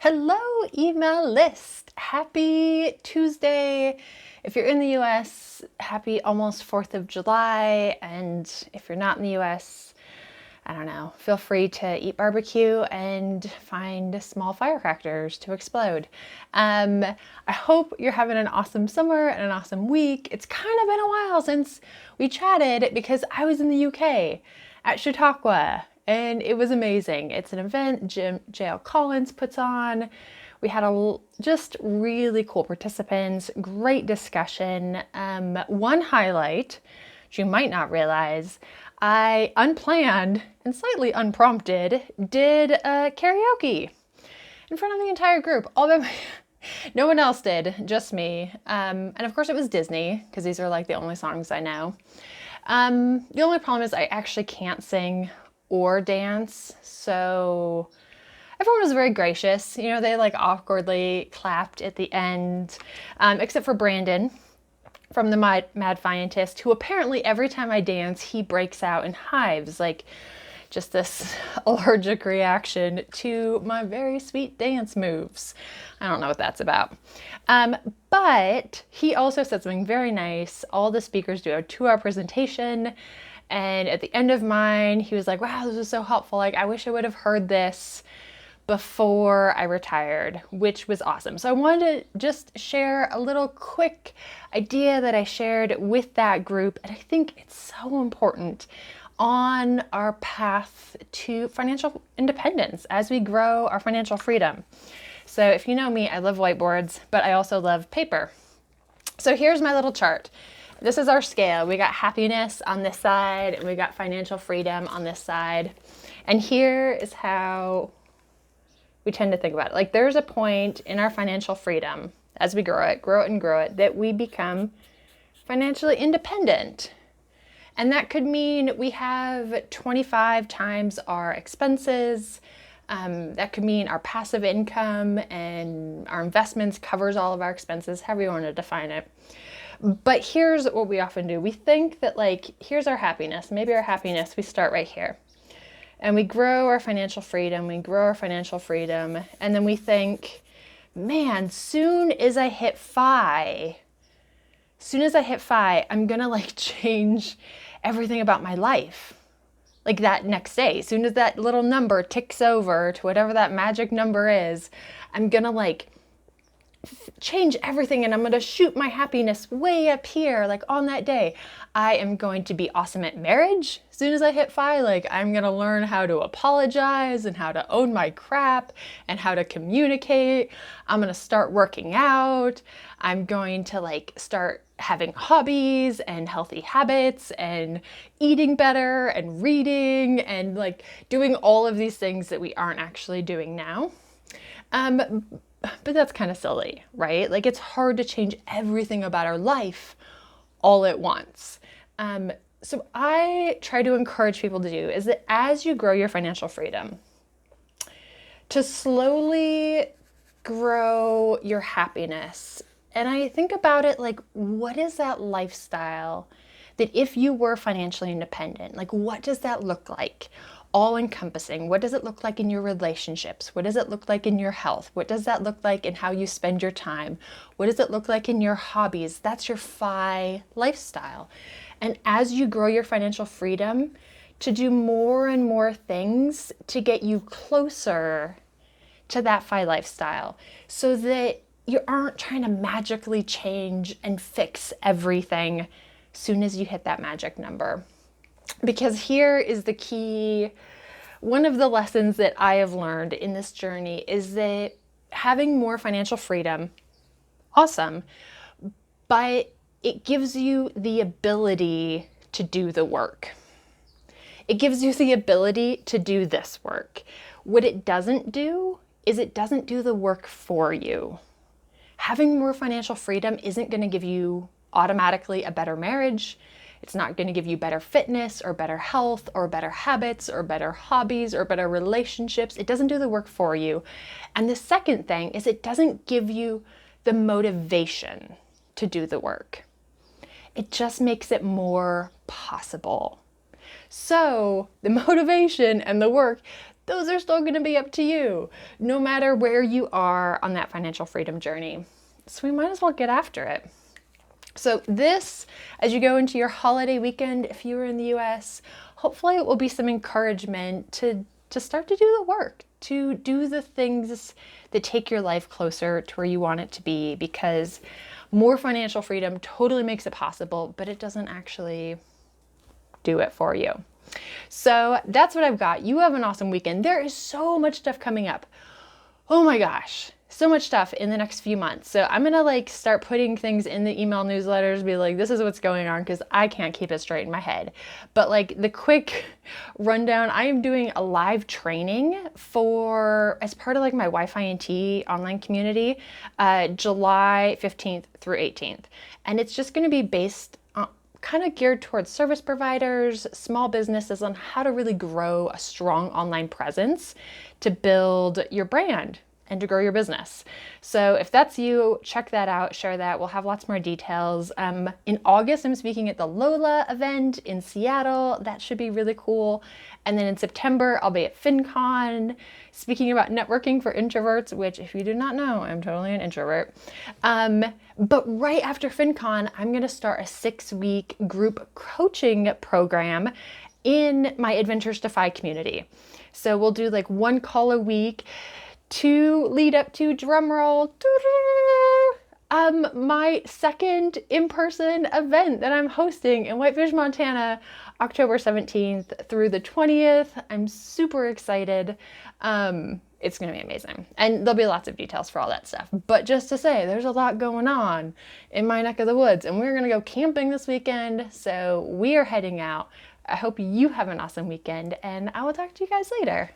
Hello, email list. Happy Tuesday. If you're in the US, happy almost 4th of July. And if you're not in the US, I don't know, feel free to eat barbecue and find small firecrackers to explode. I hope you're having an awesome summer and an awesome week. It's kind of been a while since we chatted because I was in the UK at Chautauqua and it was amazing. It's an event JL Collins puts on. We had just really cool participants, great discussion. One highlight, which you might not realize, I unplanned and slightly unprompted did karaoke in front of the entire group. No one else did, just me. And of course it was Disney, because these are like the only songs I know. The only problem is I actually can't sing or dance, so everyone was very gracious. You know, they like awkwardly clapped at the end, except for Brandon from the Mad Scientist, who apparently every time I dance, he breaks out in hives, like just this allergic reaction to my very sweet dance moves. I don't know what that's about. But he also said something very nice. All the speakers do a 2-hour presentation. And at the end of mine, he was like, wow, this was so helpful. Like, I wish I would have heard this before I retired, which was awesome. So I wanted to just share a little quick idea that I shared with that group. And I think it's so important on our path to financial independence as we grow our financial freedom. So if you know me, I love whiteboards, but I also love paper. So here's my little chart. This is our scale. We got happiness on this side and we got financial freedom on this side. And here is how we tend to think about it. Like there's a point in our financial freedom as we grow it, that we become financially independent. And that could mean we have 25 times our expenses. That could mean our passive income and our investments covers all of our expenses, however you want to define it. But here's what we often do. We think that like, here's our happiness. Maybe our happiness, we start right here. And we grow our financial freedom, and then we think, man, soon as I hit FI, I'm gonna like change everything about my life. Like that next day, as soon as that little number ticks over to whatever that magic number is, I'm gonna like change everything and I'm going to shoot my happiness way up here. Like on that day, I am going to be awesome at marriage. As soon as I hit FI, like I'm going to learn how to apologize and how to own my crap and how to communicate. I'm going to start working out. I'm going to like start having hobbies and healthy habits and eating better and reading and like doing all of these things that we aren't actually doing now. But that's kind of silly, right? Like it's hard to change everything about our life all at once. So I try to encourage people to do is that as you grow your financial freedom, to slowly grow your happiness. And I think about it like, what is that lifestyle that if you were financially independent, like what does that look like? All encompassing. What does it look like in your relationships? What does it look like in your health? What does that look like in how you spend your time? What does it look like in your hobbies? That's your FI lifestyle. And as you grow your financial freedom, to do more and more things to get you closer to that FI lifestyle so that you aren't trying to magically change and fix everything soon as you hit that magic number. Because here is the key. One of the lessons that I have learned in this journey is that having more financial freedom, awesome, but it gives you the ability to do the work. It gives you the ability to do this work. What it doesn't do is it doesn't do the work for you. Having more financial freedom isn't going to give you automatically a better marriage. It's not going to give you better fitness or better health or better habits or better hobbies or better relationships. It doesn't do the work for you. And the second thing is it doesn't give you the motivation to do the work. It just makes it more possible. So the motivation and the work, those are still going to be up to you, no matter where you are on that financial freedom journey. So we might as well get after it. So this, as you go into your holiday weekend, if you were in the US, hopefully it will be some encouragement to start to do the work, to do the things that take your life closer to where you want it to be, because more financial freedom totally makes it possible, but it doesn't actually do it for you. So that's what I've got. You have an awesome weekend. There is so much stuff coming up. Oh my gosh, so much stuff in the next few months. So I'm gonna start putting things in the email newsletters, be like, this is what's going on, because I can't keep it straight in my head. But the quick rundown, I am doing a live training as part of my Wi-Fi and Tea online community, July 15th through 18th. And it's just gonna be based on, kind of geared towards service providers, small businesses, on how to really grow a strong online presence to build your brand and to grow your business. So if that's you, check that out, share that. We'll have lots more details. In August, I'm speaking at the Lola event in Seattle. That should be really cool. And then in September, I'll be at FinCon speaking about networking for introverts, which, if you do not know, I'm totally an introvert. But right after FinCon, I'm gonna start a 6-week group coaching program in my Adventures to Fi community. So we'll do 1 call a week to lead up to, drumroll, my second in-person event that I'm hosting in Whitefish, Montana, October 17th through the 20th. I'm super excited. It's going to be amazing. And there'll be lots of details for all that stuff. But just to say, there's a lot going on in my neck of the woods, and we're going to go camping this weekend. So we are heading out. I hope you have an awesome weekend, and I will talk to you guys later.